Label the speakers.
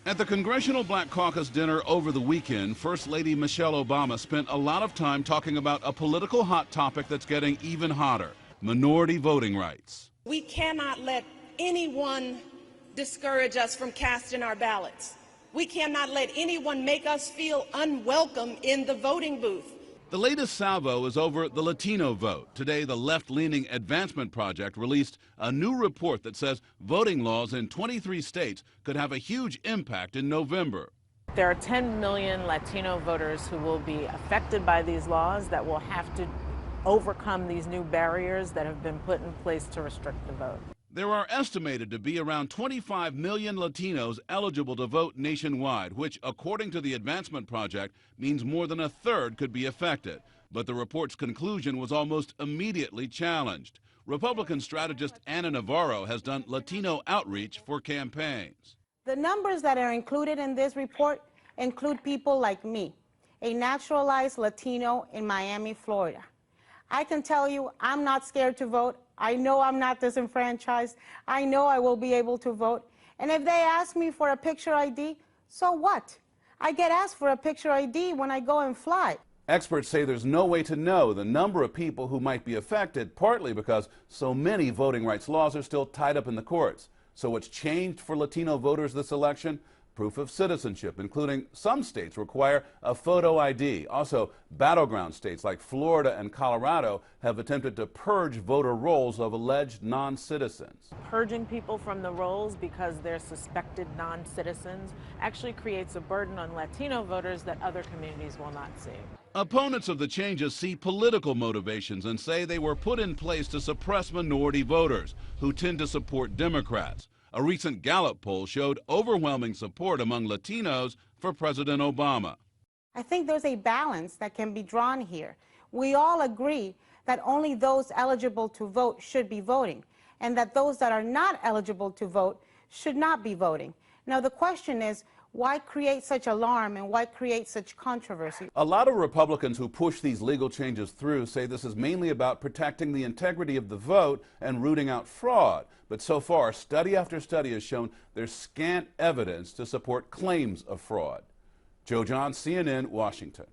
Speaker 1: At the Congressional Black Caucus dinner over the weekend, First Lady Michelle Obama spent a lot of time talking about a political hot topic that's getting even hotter: minority voting rights.
Speaker 2: We cannot let anyone discourage us from casting our ballots. We cannot let anyone make us feel unwelcome in the voting booth.
Speaker 1: The latest salvo is over the Latino vote. Today, the left-leaning Advancement Project released a new report that says voting laws in 23 states could have a huge impact in November.
Speaker 3: There are 10 million Latino voters who will be affected by these laws that will have to overcome these new barriers that have been put in place to restrict the vote.
Speaker 1: There are estimated to be around 25 million Latinos eligible to vote nationwide, which, according to the Advancement Project, means more than a third could be affected. But the report's conclusion was almost immediately challenged. Republican strategist Ana Navarro has done Latino outreach for campaigns.
Speaker 4: The numbers that are included in this report include people like me, a naturalized Latino in Miami, Florida. I can tell you I'm not scared to vote. I know I'm not disenfranchised. I know I will be able to vote. And if they ask me for a picture ID, so what? I get asked for a picture ID when I go and fly.
Speaker 1: Experts say there's no way to know the number of people who might be affected, partly because so many voting rights laws are still tied up in the courts. So what's changed for Latino voters this election? Proof of citizenship, including some states require a photo ID. Also, battleground states like Florida and Colorado have attempted to purge voter rolls of alleged non-citizens.
Speaker 3: Purging people from the rolls because they're suspected non-citizens actually creates a burden on Latino voters that other communities will not see.
Speaker 1: Opponents of the changes see political motivations and say they were put in place to suppress minority voters who tend to support Democrats. A recent Gallup poll showed overwhelming support among Latinos for President Obama.
Speaker 4: I think there's a balance that can be drawn here. We all agree that only those eligible to vote should be voting, and that those that are not eligible to vote should not be voting. Now, the question is, why create such alarm and why create such controversy?
Speaker 1: A lot of Republicans who push these legal changes through say this is mainly about protecting the integrity of the vote and rooting out fraud. But so far, study after study has shown there's scant evidence to support claims of fraud. Joe John, CNN, Washington.